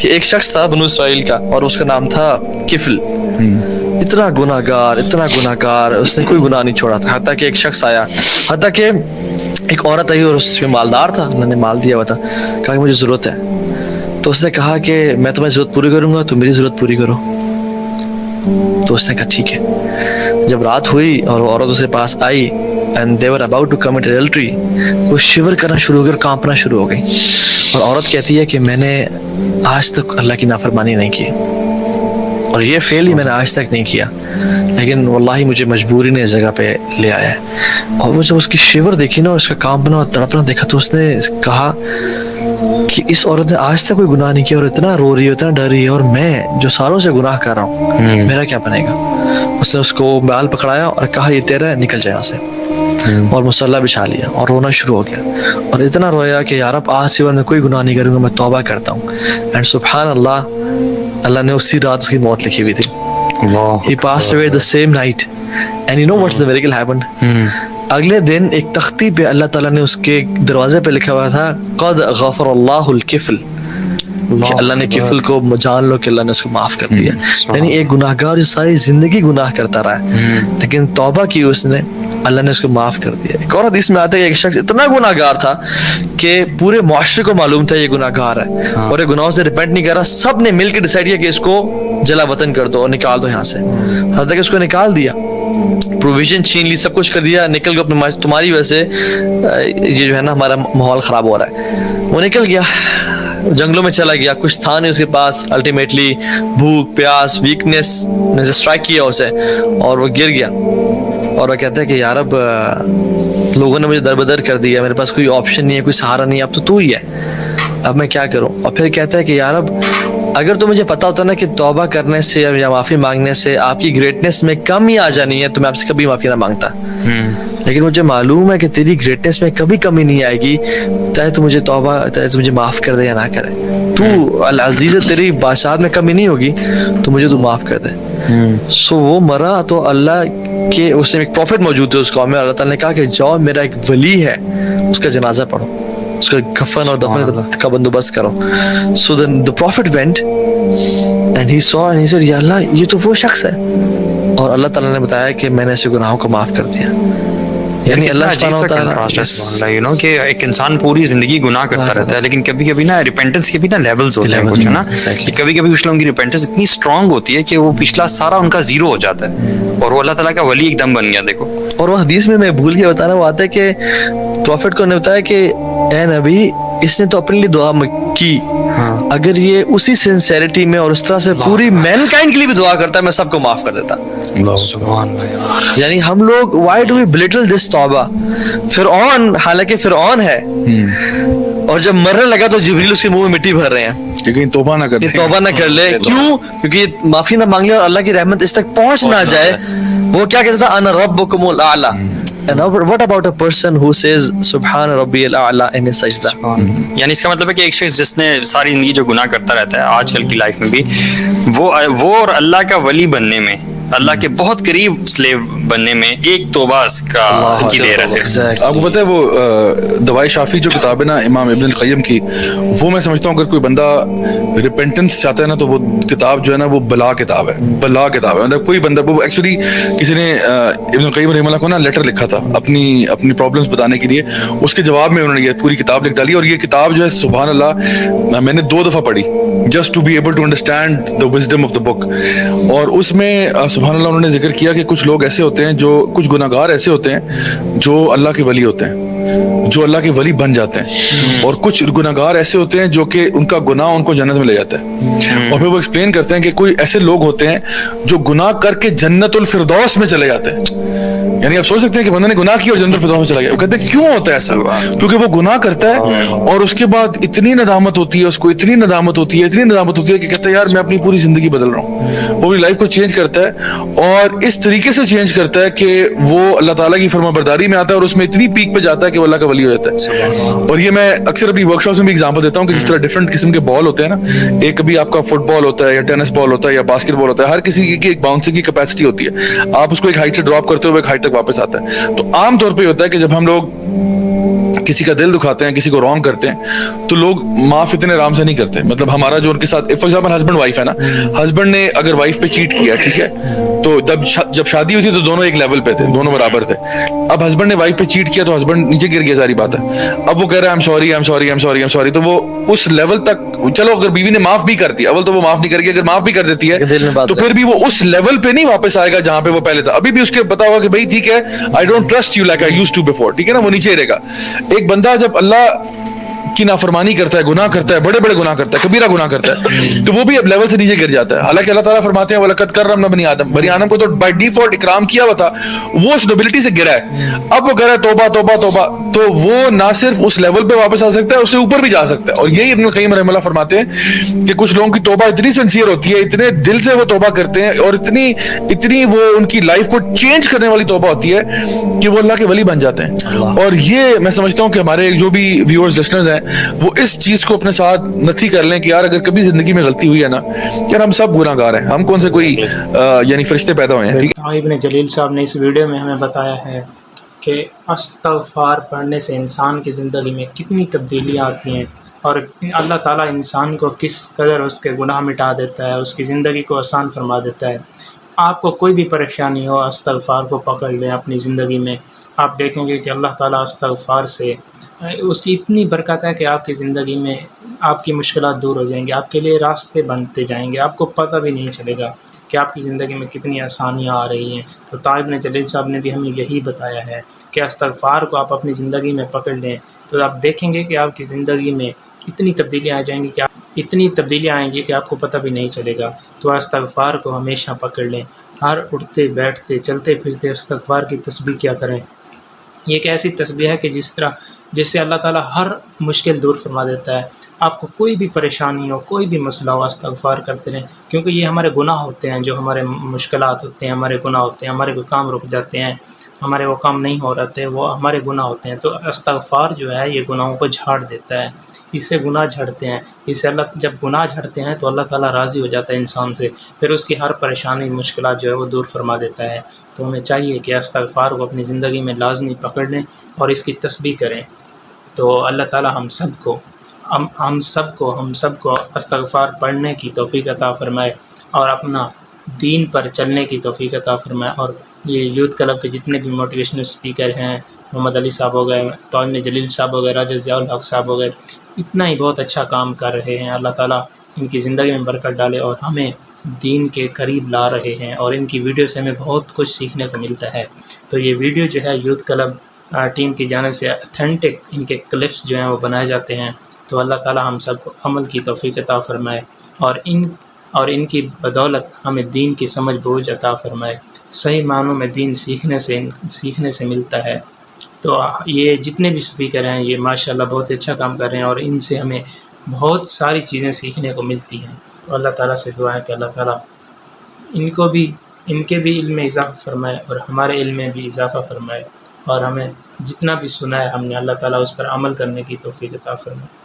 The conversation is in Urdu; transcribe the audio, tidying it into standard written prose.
کہ ایک شخص تھا بنو اسرائیل کا اور اس کا نام تھا کفل. اتنا گناہ گار, اس نے کوئی گناہ نہیں چھوڑا تھا. حتیٰ کہ ایک شخص آیا, حتیٰ کہ ایک عورت آئی اور اس میں مالدار تھا, اللہ نے مال دیا ہوا تھا, کہا کہ مجھے ضرورت ہے. تو اس نے کہا کہ میں تمہیں ضرورت پوری کروں گا, تم میری ضرورت پوری کرو. تو اس نے کہا ٹھیک ہے. جب رات ہوئی اور وہ عورت اس کے پاس آئی and they were about to commit adultery, وہ شیور کرنا شروع ہو گئی اور کانپنا شروع ہو گئی. اور عورت کہتی ہے کہ میں نے آج تک اللہ کی نافرمانی نہیں کی, اور یہ فعل ہی میں نے آج تک نہیں کیا, لیکن واللہ مجھے مجبوری نے اس جگہ پہ لے آیا ہے. اور وہ جب اس کی شیور دیکھی نا, اس کا کانپنا اور تڑپنا دیکھا, تو اس نے کہا کہ اس عورت نے آج تک کوئی گناہ نہیں کیا اور اتنا رو رہی ہے, اتنا ڈر رہی ہے, اور میں جو سالوں سے گناہ کر رہا ہوں میرا کیا بنے گا. اس نے اس کو بال پکڑایا اور کہا یہ تیرا ہے, نکل جائے یہاں سے, اور مصلی بچھا لیا اور رونا شروع ہو گیا. اور اتنا رویا کہ یا رب آج سے میں کوئی گناہ نہیں کروں گا, میں توبہ کرتا ہوں. اینڈ سبحان اللہ, اللہ نے اسی رات اس کی موت لکھی ہوئی تھی. He passed away the same night. And you know what's the miracle happened? اگلے دن ایک تختی پہ اللہ تعالیٰ نے اس کے دروازے پہ لکھا ہوا تھا قد غفر اللہ الکفل, کہ اللہ نے کفل کو جان لو کہ اللہ نے اس کو معاف کر دیا. یعنی ایک گناہ گار جو ساری زندگی گناہ کرتا رہا ہے, لیکن توبہ کی اس نے, اللہ نے اس کو معاف کر دیا. ایک اور حدیث میں آتا ہے کہ ایک شخص اتنا گناہ گار تھا کہ پورے معاشرے کو معلوم تھا یہ گناہ گار ہے, اور یہ گناہوں سے ریپینٹ نہیں کر رہا. سب نے مل کے ڈیسائیڈ کیا کہ اس کو جلا وطن کر دو اور نکال دو یہاں سے. حتیٰ کہ اس کو نکال دیا, پروویژن چھین لی, سب کچھ کر دیا, نکل گیا. تمہاری وجہ سے یہ جو ہے نا ہمارا ماحول خراب ہو رہا ہے. وہ نکل گیا, جنگلوں میں چلا گیا, کچھ تھا نہیں اس کے پاس. الٹیمیٹلی بھوک, پیاس, ویکنیس نے اسٹرائک کیا اسے, اور وہ گر گیا. اور وہ کہتا ہے کہ یا رب لوگوں نے مجھے دربدر کر دیا, میرے پاس کوئی آپشن نہیں ہے, کوئی سہارا نہیں ہے, اب تو ہی ہے, اب میں کیا کروں. اور پھر کہتا ہے کہ یا رب اگر تو مجھے پتا ہوتا نا کہ توبہ کرنے سے یا معافی مانگنے سے آپ کی گریٹنس میں کمی آ جانی ہے, تو میں آپ سے کبھی معافی نہ مانگتا. لیکن مجھے معلوم ہے کہ تیری گریٹنس میں کبھی کمی نہیں آئے گی, چاہے تو مجھے توبہ, چاہے تو مجھے معاف کر دے یا نہ کرے. تو العزیز, تیری بادشاہت میں کمی نہیں ہوگی, تو مجھے تو معاف کر دے. سو وہ مرا تو اللہ کے اس میں ایک پروفٹ موجود تھے اس قوم میں. اللہ تعالیٰ نے کہا کہ جاؤ, میرا ایک ولی ہے, اس کا جنازہ پڑھو, اس کا کفن اور دفن کا بندوبست کرو. سو the prophet went and he saw and he said یا اللہ یہ تو وہ شخص ہے, اور اللہ تعالیٰ نے بتایا کہ میں نے ایسے گناہوں کو معاف کر دیا. یعنی اللہ سبحانہ وتعالیٰ یو نو کہ ایک انسان پوری زندگی گناہ کرتا رہتا ہے, لیکن کبھی کبھی نا ریپینٹنس کے بھی نا لیولز ہوتے ہیں کچھ, ہے نا. کبھی کبھی کچھ لوگوں کی ریپینٹنس اتنی اسٹرانگ ہوتی ہے کہ وہ پچھلا سارا ان کا زیرو ہو جاتا ہے, اور وہ اللہ تعالیٰ کا ولی ایک دم بن گیا. دیکھو, اور وہ حدیث میں بھول گیا بتانا, وہ آتا ہے کہ پروفٹ کو نے بتایا کہ اے نبی, اس نے تو اپنے لیے دعا کی, اگر یہ اسی سنسیریٹی میں اور اس طرح سے پوری مین کائنڈ کے لیے بھی دعا کرتا ہے, میں سب کو معاف کر دیتا. یعنی ہم لوگ وائی ڈو وی بلٹل دس توبہ. فرعون, حالانکہ فرعون ہے, اور جب مرنے لگا تو جبریل اس کے منہ میں مٹی بھر رہے ہیں کہ توبہ نہ کر لے. کیوں؟ کیونکہ معافی نہ مانگ لے اور اللہ کی رحمت اس تک پہنچ نہ جائے. وہ کیا کہتا تھا, انا ربکم الاعلی. And what about a person who says سبحان ربی الاعلی in his سجدہ؟ یعنی اس کا مطلب ہے کہ ایک شخص جس نے ساری زندگی جو گناہ کرتا رہتا ہے آج کل کی لائف میں بھی, وہ اور اللہ کا ولی بننے میں, اللہ کے بہت قریب سلیو بننے میں ایک توبہ کی دیر ہے صرف. آپ کو پتہ ہے وہ دوائے شافی جو کتاب ہے نا امام ابن القیم کی, وہ میں سمجھتا ہوں اگر کوئی بندہ ریپینٹنس چاہتا ہے نا, تو وہ کتاب جو ہے نا وہ بلا کتاب ہے. مطلب کوئی بندہ, وہ ایکچولی کسی نے ابن القیم رحمہ اللہ کو نا لیٹر لکھا تھا اپنی پرابلمس بتانے کے لیے, اس کے جواب میں انہوں نے یہ پوری کتاب لکھ ڈالی. اور یہ کتاب جو ہے سبحان اللہ میں نے 2 دفعہ پڑھی, just to be able to understand the wisdom of the book. اور اس میں سبحان اللہ انہوں نے ذکر کیا کہ کچھ لوگ ایسے ہوتے ہیں, جو کچھ گناہ گار ایسے ہوتے ہیں جو اللہ کے ولی ہوتے ہیں, جو اللہ کے ولی بن جاتے ہیں, اور کچھ گناہ گار ایسے ہوتے ہیں جو کہ ان کا گناہ ان کو جنت میں لے جاتا ہے. اور پھر وہ ایکسپلین کرتے ہیں کہ کوئی ایسے لوگ ہوتے ہیں جو گناہ کر کے جنت الفردوس میں چلے جاتے ہیں. یعنی آپ سوچ سکتے ہیں کہ بندے نے گناہ کیا اور جنت الفردوس میں چلا گیا. وہ کہتے ہیں کیوں ہوتا ہے ایسا؟ کیونکہ وہ گناہ کرتا ہے اور اس کے بعد اتنی ندامت ہوتی ہے, اس کو اتنی ندامت ہوتی ہے کہ کہتا ہے یار میں اپنی پوری زندگی بدل رہا ہوں. وہ بھی لائف کو چینج کرتا ہے, اور اس طریقے سے چینج کرتا ہے کہ وہ اللہ تعالیٰ کی فرما برداری میں آتا ہے, اور اس میں اتنی پیک پہ جاتا ہے کہ وہ اللہ کا ولی ہو جاتا ہے. اور یہ میں اکثر اپنی ورک شاپس میں بھی ایگزامپل دیتا ہوں کہ جس طرح ڈفرنٹ قسم کے بال ہوتے ہیں نا, ایک کبھی آپ کا فٹ بال ہوتا ہے یا ٹینس بال ہوتا ہے یا باسکٹ بال ہوتا ہے, ہر کسی کی ایک باؤنسنگ کی کیپیسٹی ہوتی ہے. آپ اس کو ایک ہائٹ سے ڈراپ کرتے ہوئے ایک ہائٹ تک واپس آتا ہے. تو عام طور پہ ہوتا ہے کہ جب ہم لوگ کسی کا دل دکھاتے ہیں, کسی کو رانگ کرتے ہیں, تو لوگ معاف اتنے آرام سے نہیں کرتے. مطلب ہمارا جو ان کے ساتھ فار ایگزامپل ہسبینڈ وائف ہے نا, ہسبینڈ نے اگر وائف پہ چیٹ کیا, ٹھیک ہے, تو جب شادی ہوئی تھی تو دونوں ایک لیول پہ تھے, دونوں برابر تھے. اب ہسبینڈ نے وائف پہ چیٹ کیا تو ہسبینڈ نیچے گر گیا, ساری بات ہے. اب وہ کہہ رہا ہے ایم سوری, تو وہ اس لیول تک, چلو اگر بیوی نے معاف بھی کر دیا, اول تو وہ معاف نہیں کرے گی, اگر معاف بھی کر دیتی ہے تو پھر بھی وہ اس لیول پہ نہیں واپس آئے گا جہاں پہ وہ پہلے تھا. ابھی بھی اس کے پتا ہوگا کہ بھائی ٹھیک ہے, I don't trust you like I used to before, ٹھیک ہے نا, وہ نیچے رہے گا. ایک بندہ جب اللہ کی نافرمانی کرتا ہے, گناہ کرتا ہے, بڑے بڑے گناہ کرتا ہے, کبیرہ گناہ کرتا ہے, تو وہ بھی اب لیول سے نیچے گر جاتا ہے. حالانکہ اللہ تعالیٰ فرماتے ہیں وَلَقَدْ كَرَّمْنَا بَنِي آدم, بنی آدم کو تو بائی ڈیفالٹ اکرام کیا ہوا تھا, وہ اس نوبلٹی سے گرا ہے. اب وہ کہہ رہا ہے توبہ توبہ توبہ, تو وہ نہ صرف اس لیول پہ واپس آ سکتا ہے, اس سے اوپر بھی جا سکتا ہے. اور یہی ابن القیم رحمہ اللہ فرماتے ہیں کہ کچھ لوگوں کی توبہ اتنی سنسیئر ہوتی ہے, اتنے دل سے وہ توبہ کرتے ہیں, اور اتنی وہ ان کی لائف کو چینج کرنے والی توبہ ہوتی ہے کہ وہ اللہ کے ولی بن جاتے ہیں. اور یہ میں سمجھتا ہوں کہ ہمارے جو بھی ویورز لسنرز ہیں وہ اس چیز کو اپنے ساتھ نتھی کر لیں کہ یار اگر کبھی زندگی میں غلطی ہوئی ہے نا, یار ہم سب گناہ گار ہیں, ہم کون سے کوئی یعنی فرشتے پیدا ہوئے ہیں. ابن جلیل صاحب نے اس ویڈیو میں ہمیں بتایا ہے کہ استغفار پڑھنے سے انسان کی زندگی میں کتنی تبدیلیاں آتی ہیں, اور اللہ تعالیٰ انسان کو کس قدر اس کے گناہ مٹا دیتا ہے, اس کی زندگی کو آسان فرما دیتا ہے. آپ کو کوئی بھی پریشانی ہو, استغفار کو پکڑ لیں اپنی زندگی میں, آپ دیکھیں گے کہ اللہ تعالیٰ استغفار سے اس کی اتنی برکت ہے کہ آپ کی زندگی میں آپ کی مشکلات دور ہو جائیں گی, آپ کے لیے راستے بنتے جائیں گے, آپ کو پتہ بھی نہیں چلے گا کہ آپ کی زندگی میں کتنی آسانیاں آ رہی ہیں. تو ابن جلیل صاحب نے بھی ہمیں یہی بتایا ہے کہ استغفار کو آپ اپنی زندگی میں پکڑ لیں تو آپ دیکھیں گے کہ آپ کی زندگی میں اتنی تبدیلیاں آ جائیں گی کہ آپ کو پتہ بھی نہیں چلے گا. تو استغفار کو ہمیشہ پکڑ لیں, ہر اٹھتے بیٹھتے چلتے پھرتے استغفار کی تسبیح کیا کریں. یہ ایک ایسی تسبیح ہے کہ جس سے اللہ تعالیٰ ہر مشکل دور فرما دیتا ہے. آپ کو کوئی بھی پریشانی ہو, کوئی بھی مسئلہ ہو, استغفار کرتے رہیں, کیونکہ یہ ہمارے گناہ ہوتے ہیں, جو ہمارے مشکلات ہوتے ہیں, ہمارے گناہ ہوتے ہیں, ہمارے کوئی کام رک جاتے ہیں, ہمارے وہ کام نہیں ہو رہتے, وہ ہمارے گناہ ہوتے ہیں. تو استغفار جو ہے یہ گناہوں کو جھاڑ دیتا ہے, اس سے گناہ جھڑتے ہیں. اس سے جب گناہ جھڑتے ہیں تو اللہ تعالیٰ راضی ہو جاتا ہے انسان سے, پھر اس کی ہر پریشانی مشکلات جو ہے وہ دور فرما دیتا ہے. تو ہمیں چاہیے کہ استغفار کو اپنی زندگی میں لازمی پکڑ لیں اور اس کی تسبیح کریں. تو اللہ تعالیٰ ہم سب کو استغفار پڑھنے کی توفیق عطا فرمائے, اور اپنا دین پر چلنے کی توفیق عطا فرمائے. اور یہ یوتھ کلب کے جتنے بھی موٹیویشنل اسپیکر ہیں, محمد علی صاحب ہو گئے, ابن جلیل صاحب ہو گئے, راجہ ضیاء الحق صاحب ہو گئے, اتنا ہی بہت اچھا کام کر رہے ہیں. اللہ تعالیٰ ان کی زندگی میں برکت ڈالے اور ہمیں دین کے قریب لا رہے ہیں, اور ان کی ویڈیو سے ہمیں بہت کچھ سیکھنے کو ملتا ہے. تو یہ ویڈیو جو ہے یوتھ کلب ٹیم کی جانب سے اتھینٹک ان کے کلپس جو ہیں وہ بنائے جاتے ہیں. تو اللہ تعالیٰ ہم سب کو عمل کی توفیق عطا فرمائے, اور ان کی بدولت ہمیں دین کی سمجھ بوجھ عطا فرمائے. صحیح معنوں میں دین سیکھنے سے ملتا ہے. تو یہ جتنے بھی اسپیکر ہیں یہ ماشاءاللہ بہت اچھا کام کر رہے ہیں, اور ان سے ہمیں بہت ساری چیزیں سیکھنے کو ملتی ہیں. تو اللہ تعالیٰ سے دعا ہے کہ اللہ تعالیٰ ان کے بھی علم میں اضافہ فرمائے اور ہمارے علم میں بھی اضافہ فرمائے, اور ہمیں جتنا بھی سنا ہے ہم نے اللہ تعالیٰ اس پر عمل کرنے کی توفیق عطا فرمائے.